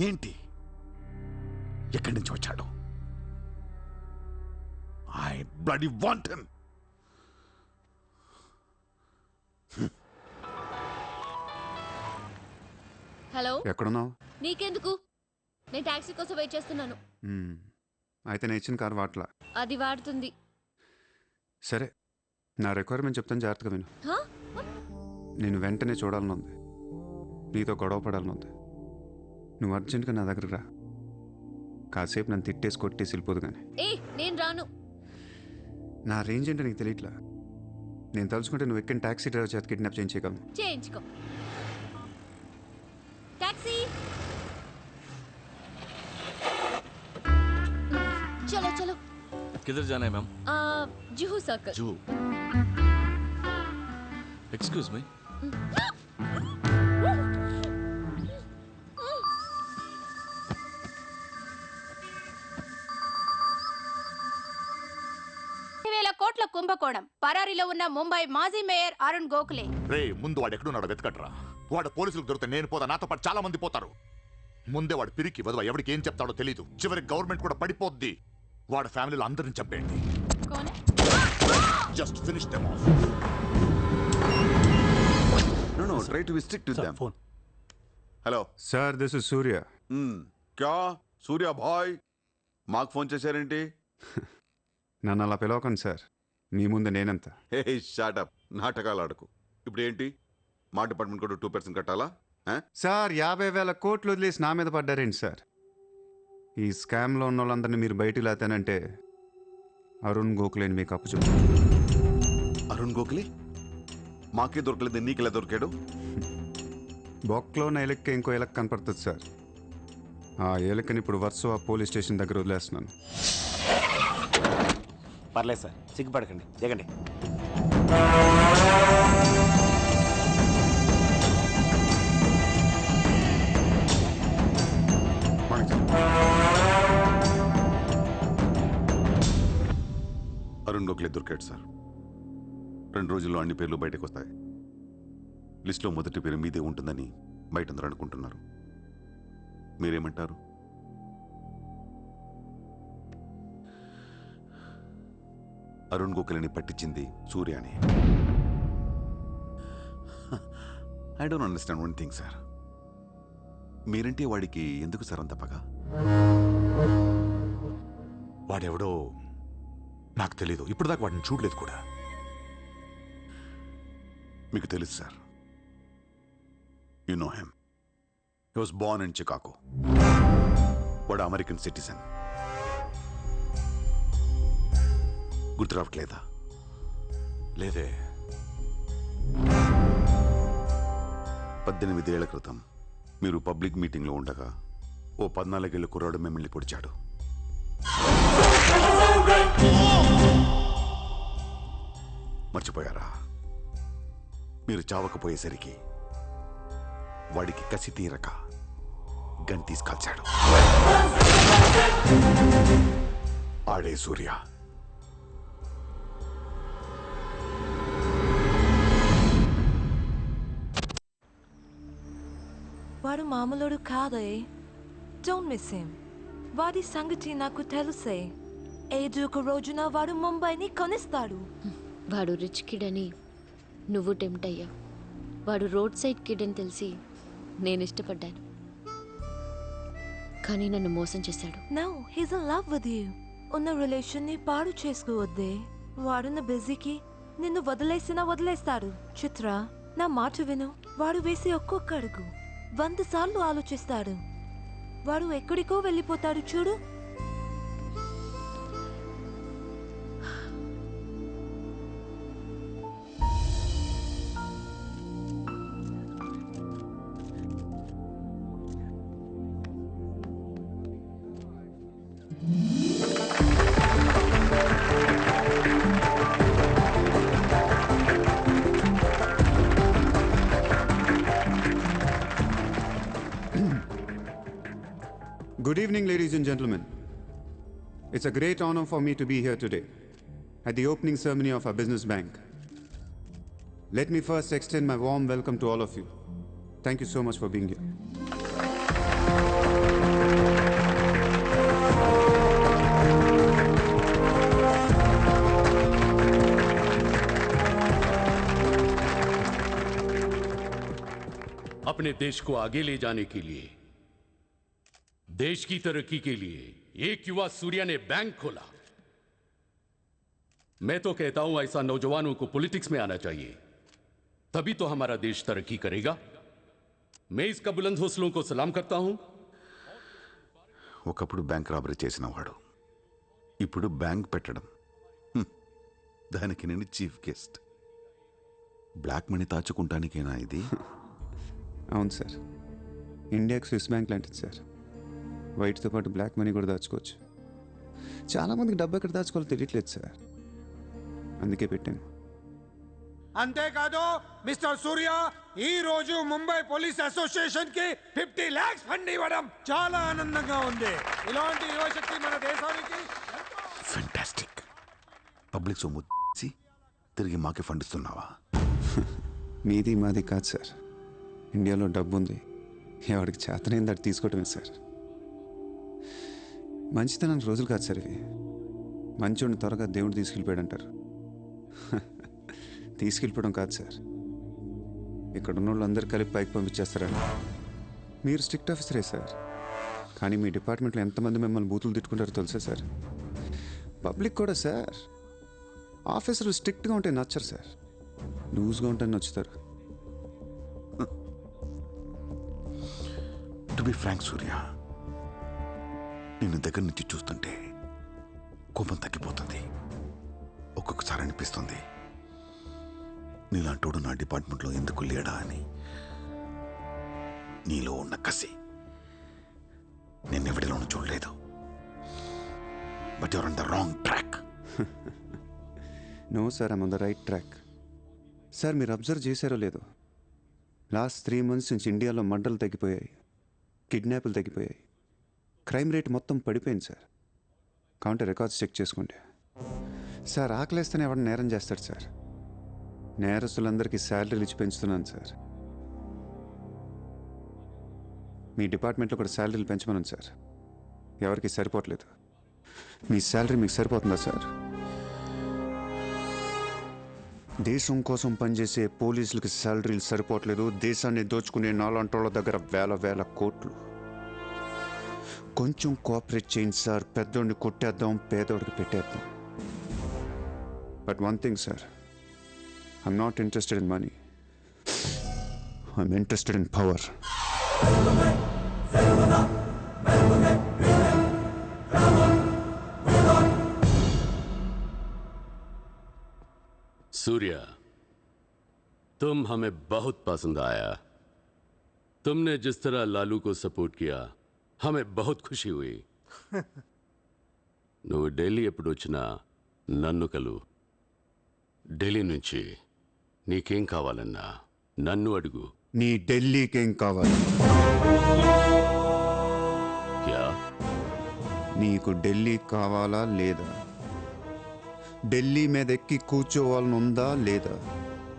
ఏంటి? ఎక్కడి నుంచి వచ్చాడు? I bloody want him. Hello, ఎక్కడున్నావు? నీకెందుకు? నేను టాక్సీ కోసం వెయిట్ చేస్తున్నాను. అయితే నేను ఇచ్చిన కారు వాట్లా. అది వాడుతుంది. సరే, నా రిక్వైర్మెంట్ చెప్తాను, జాగ్రత్తగా విను. హా? నేను వెంటనే చూడాలని ఉంది, నీతో గొడవ పడాలని ఉంది. నువ్వు అర్జెంట్గా నా దగ్గరకు రా. కాసేపు నన్ను తిట్టేసి కొట్టేసి వెళ్ళిపోదు కానీ. నేను రాను. నా రేంజ్ ఏంటో నీకు తెలియట్లా. నేను తలుచుకుంటే నువ్వు ఎక్కిన టాక్సీ డ్రైవర్ చేత కిడ్నాప్ చేయించగలను. చేయించుకో. టాక్సీ, चलो चलो. किधर जाना है ma'am? Juhu circle. Juhu. Excuse me. కోట్ల కుంభకోణం. పరారీలో ఉన్న ముంబై మాజీ మేయర్ అరుణ్ గోఖలే. రే, ముందు వాడు ఎక్కడున్నాడో వెతకట్రా. వాడు పోలీసులకు దొరికితే నేను పోతా, నాతో పాటు చాలా మంది పోతారు. ముందే వాడు పిరికి వదవ, ఎవరికి ఏం చెప్తాడో తెలీదు. చివరికి గవర్నమెంట్ కూడా పడిపోద్ది. వాడి ఫ్యామిలీలో అందరిని చంపేయండి. Just finish them off. No, try to be strict with them. Phone. Hello. Sir, this is Surya. क्या సూర్య భాయ్, మాకు ఫోన్ చేశారేంటి? నన్ను అలా పిలవకండి సార్, మీ ముందు నేనంత. హే షాటప్, నాటకాలు ఆడకు. ఇప్పుడు ఏంటి, మా డిపార్ట్మెంట్ కూడా 2% కట్టాలా? సార్, 50,000 కోట్లు వదిలేసి నా మీద పడ్డారేంటి సార్? ఈ స్కామ్లో ఉన్న వాళ్ళందరినీ మీరు బయటికి లేతానంటే అరుణ్ గోఖలేని మీకు అప్పచెప్పు. అరుణ్ గోఖలే మాకే దొరకలేదు, నీకెలా దొరికాడు? బొక్కలో ఉన్న ఎలక్కి ఇంకో ఎలక్ కనపడుతుంది సార్. ఆ ఎలక్కని ఇప్పుడు వర్సో ఆ పోలీస్ స్టేషన్ దగ్గర వదిలేస్తున్నాను. పర్లేదు సార్, సిగ్గుపడకండి, దిగండి. అరుణ్ గోఖలే దొరికాడు సార్. 2 రోజుల్లో అన్ని పేర్లు బయటకు వస్తాయి. లిస్టులో మొదటి పేరు మీదే ఉంటుందని బయట అందరూ అనుకుంటున్నారు. మీరేమంటారు? అరుణ్ గోఖలేని పట్టించింది సూర్యాని. I don't understand one thing sir. మీరంటే వాడికి ఎందుకు సార్ అంత పగ? వాడెవడో నాకు తెలీదు, ఇప్పుడు దాకా వాడిని చూడలేదు కూడా. మీకు తెలుసు sir. You know him. He was Born in Chicago. వాడు అమెరికన్ సిటిజన్. గుర్తు రావట్లేదా? లేదే. 18 ఏళ్ల క్రితం మీరు పబ్లిక్ మీటింగ్లో ఉండగా ఓ 14 ఏళ్ల కుర్రాడు మిమ్మల్ని పొడిచాడు. మర్చిపోయారా? మీరు చావకపోయేసరికి వాడికి కసి తీరక గన్ తీసుకాల్చాడు. ఆడే సూర్య. వాడు మామూలుడు కాదే. Don't miss him. వాడి సంగతి నాకు తెలుసే. ఏదో ఒక రోజున వాడు ముంబైని కొనిస్తాడు. వాడు రిచ్ కిడ్ అని నువ్వు టెంప్ట్ అయ్యావు. వాడు రోడ్ సైడ్ కిడ్ అని తెలిసి నేను ఇష్టపడ్డాను, కానీ నన్ను మోసం చేశాడు. No, he's in love with you. ఉన్న రిలేషన్ ని పాడు చేసుకోవద్దే. వాడున్న బిజీకి నిన్ను వదిలేస్తాడు. చిత్ర, నా మాట విను. వాడు వేసే ఒక్కొక్క అడుగు 100 సార్లు ఆలోచిస్తాడు. వాడు ఎక్కడికో వెళ్ళిపోతాడు చూడు. Good evening, ladies and gentlemen. It's a great honor for me to be here today at the opening ceremony of our business bank. Let me first extend my warm welcome to all of you. Thank you so much for being here. अपने देश को आगे ले जाने के लिए, देश की तरक्की के लिए एक युवा सूर्या ने बैंक खोला। मैं तो कहता हूं ऐसा नौजवानों को पॉलिटिक्स में आना चाहिए, तभी तो हमारा देश तरक्की करेगा। मैं इसका बुलंद हौसलों को सलाम करता हूं। ఒకప్పుడు బ్యాంక్ రాబరీ చేసిన వాడు ఇప్పుడు బ్యాంక్ పెట్టడం, దానికి నేను చీఫ్ గెస్ట్. బ్లాక్ మనీ దాచుకుంటానికేనా ఇది? అవును సార్, ఇండియాకి స్విస్ బ్యాంక్ లాంటిది సార్. వైట్తో పాటు బ్లాక్ మనీ కూడా దాచుకోవచ్చు. చాలామందికి డబ్బు ఎక్కడ దాచుకోవాలో తెలియట్లేదు సార్, అందుకే పెట్టాను. అంతేకాదు మిస్టర్ సూర్య, ఈ రోజు ముంబై పోలీస్ అసోసియేషన్ కి 50 lakhs ఫండ్ ఇవ్వడం చాలా ఆనందంగా ఉంది. ఇలాంటి యువశక్తి మన దేశానికి ఫెంటాస్టిక్. పబ్లిక్ సొమ్ము తిరిగి మాకే ఫండ్ ఇస్తున్నావా? మీది మాది కాదు సార్, ఇండియాలో డబ్బు ఉంది, ఎవరికి చేతనైంది అది తీసుకోవటమే సార్. మంచితనానికి రోజులు కాదు సార్ ఇవి. మంచోడిని త్వరగా దేవుడు తీసుకెళ్ళిపోయాడు అంటారు. తీసుకెళ్ళిపోవడం కాదు సార్, ఇక్కడ ఉన్న వాళ్ళందరూ కలిపి పైకి పంపించేస్తారండి. మీరు స్ట్రిక్ట్ ఆఫీసరే సార్, కానీ మీ డిపార్ట్మెంట్లో ఎంతమంది మిమ్మల్ని బూతులు తిట్టుకుంటారో తెలుసా సార్? పబ్లిక్ కూడా సార్, ఆఫీసర్లు స్ట్రిక్ట్గా ఉంటే నచ్చరు సార్, లూజ్గా ఉంటే నచ్చుతారు. టు బి ఫ్రాంక్ సూర్య, నిన్ను దగ్గర నుంచి చూస్తుంటే కోపం తగ్గిపోతుంది. ఒక్కొక్కసారి అనిపిస్తుంది నీలాంటోడు నా డిపార్ట్మెంట్లో ఎందుకు లేడా అని. నీలో ఉన్న కసి నేనెవడిలోనూ చూడలేదు. But your on the wrong track. No sir, I'm on the right track. Sir మీరు అబ్జర్వ్ చేశారో లేదో, లాస్ట్ 3 months నుంచి ఇండియాలో మర్డర్లు తగ్గిపోయాయి, కిడ్నాపులు తగ్గిపోయాయి, క్రైమ్ రేట్ మొత్తం పడిపోయింది సార్. కావుంటే రికార్డ్స్ చెక్ చేసుకోండి సార్. ఆకలేస్తేనే ఎవడ నేరం చేస్తాడు సార్. నేరస్తులందరికీ శాలరీలు ఇచ్చి పెంచుతున్నాను సార్. మీ డిపార్ట్మెంట్లో కూడా శాలరీలు పెంచమన్నాను సార్, ఎవరికి సరిపోవట్లేదు. మీ శాలరీ మీకు సరిపోతుందా సార్? దేశం కోసం పనిచేసే పోలీసులకి శాలరీలు సరిపోవట్లేదు, దేశాన్ని దోచుకునే నాలాంటోళ్ళ దగ్గర వేల కోట్లు. కొంచెం కోఆపరేట్ చేయండి సార్, పెద్దోడిని కొట్టేద్దాం, పేదోడికి పెట్టేద్దాం. But one thing sir, I'm not interested in money. I'm interested in power. Surya, तुम हमें बहुत पसंद आया। तुमने जिस तरह लालू को सपोर्ट किया हमें बहुत खुशी हुई। నువ్వు ఢిల్లీ ఎప్పుడు వచ్చినా నన్ను కలు. ఢిల్లీ నుంచి నీకేం కావాలన్నా నన్ను అడుగు. నీ ఢిల్లీకేం కావాలి? క్యా? నీకు ఢిల్లీ కావాలా లేదా? ఢిల్లీ మీద ఎక్కి కూర్చోవాలని ఉందా లేదా?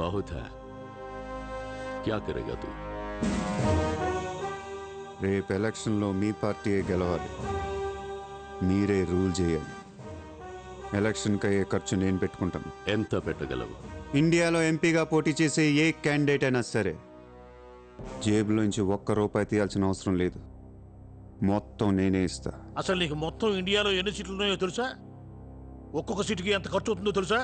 बहुत है, क्या करेगा तू? రేపు ఎలక్షన్లో మీ పార్టీయే గెలవాలి, మీరే రూల్ చేయాలి. ఎలక్షన్కి అయ్యే ఖర్చు నేను పెట్టుకుంటాను. ఎంత పెట్టగలవు? ఇండియాలో ఎంపీగా పోటీ చేసే ఏ క్యాండిడేట్ అయినా సరే జేబులోంచి ₹1 తీయాల్సిన అవసరం లేదు, మొత్తం నేనే ఇస్తా. అసలు నీకు మొత్తం ఇండియాలో ఎన్ని సీట్లు ఉన్నాయో తెలుసా? ఒక్కొక్క సీటుకి ఎంత ఖర్చు అవుతుందో తెలుసా?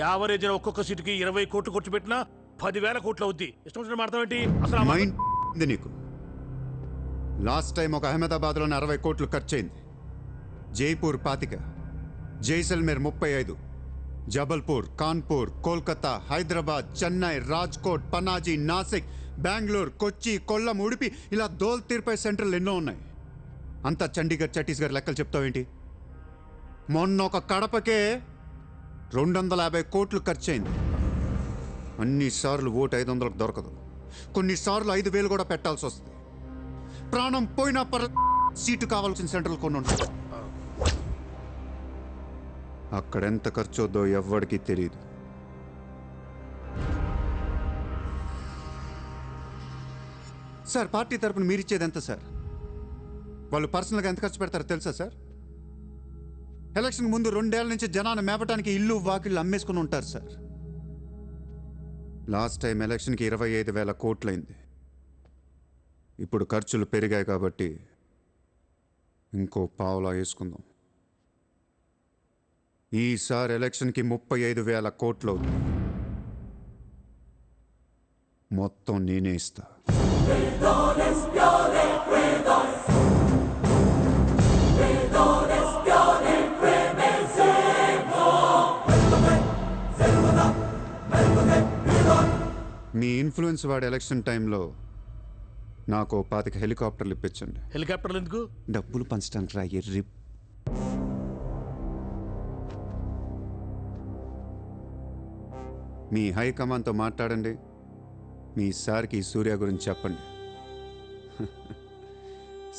యావరేజ్ ఒక్కొక్క సీటుకి 20 కోట్లు ఖర్చు పెట్టినా 10,000 కోట్లు అవుద్ది. ఇష్టం వచ్చిన మాట్లాడేంటి అసలు? మైండ్ ఉంది నీకు? లాస్ట్ టైం ఒక అహ్మదాబాద్లోనే 60 కోట్లు ఖర్చయింది, జైపూర్ 25, జైసల్మేర్ 35, జబల్పూర్, కాన్పూర్, కోల్కతా, హైదరాబాద్, చెన్నై, రాజ్కోట్, పనాజీ, నాసిక్, బెంగళూరు, కొచ్చి, కొల్లం, ఉడిపి, ఇలా దోల్ తీర్పై సెంటర్లు ఎన్నో ఉన్నాయి. అంతా చండీగఢ్, ఛత్తీస్గఢ్ లెక్కలు చెప్తావేంటి? మొన్న ఒక కడపకే 250 కోట్లు ఖర్చయింది. అన్నిసార్లు ఓటు 500కు దొరకదు, కొన్నిసార్లు 5,000 కూడా పెట్టాల్సి వస్తుంది. ప్రాణం పోయినా సీటు కావాల్సిన సెంటర్లు కొన్ని ఉంటాయి. అక్కడెంత ఖర్చు అవుద్దో ఎవ్వడికి తెలియదు. సార్ పార్టీ తరపున మీరిచ్చేది ఎంత సార్? వాళ్ళు పర్సనల్గా ఎంత ఖర్చు పెడతారో తెలుసా సార్? ఎలక్షన్ ముందు 2 ఏళ్ల నుంచి జనాన్ని మేపటానికి ఇల్లు వాకిళ్ళు అమ్మేసుకుని ఉంటారు సార్. లాస్ట్ టైం ఎలక్షన్కి 25,000 కోట్లయింది. ఇప్పుడు ఖర్చులు పెరిగాయి కాబట్టి ఇంకో పావులా వేసుకుందాం. ఈసారి ఎలక్షన్కి 35,000 కోట్లు అవుతుంది. మొత్తం నేనే ఇస్తా. మీ ఇన్ఫ్లుయెన్స్ వాడి ఎలక్షన్ టైంలో నాకు 25 హెలికాప్టర్లు ఇప్పించండి. హెలికాప్టర్లు ఎందుకు? డబ్బులు పంచడానికి రా ఎర్రి. మీ హైకమాండ్తో మాట్లాడండి. మీ సార్కి సూర్య గురించి చెప్పండి.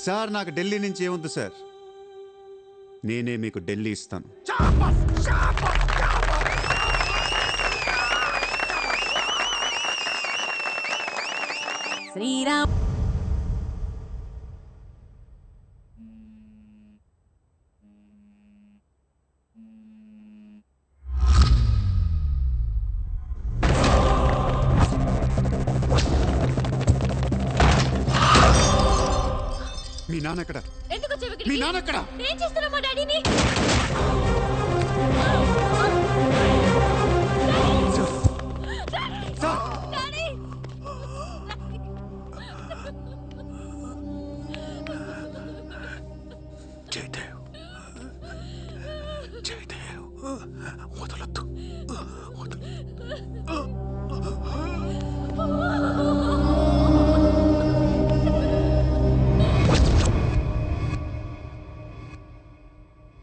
సార్ నాకు ఢిల్లీ నుంచి ఏముంది సార్, నేనే మీకు ఢిల్లీ ఇస్తాను. శ్రీరామ్ మీ నాన్న ఎక్కడ? ఎందుకు మీ నాన్న ఎక్కడ? ఏం చేస్తున్నావు మా డాడీని?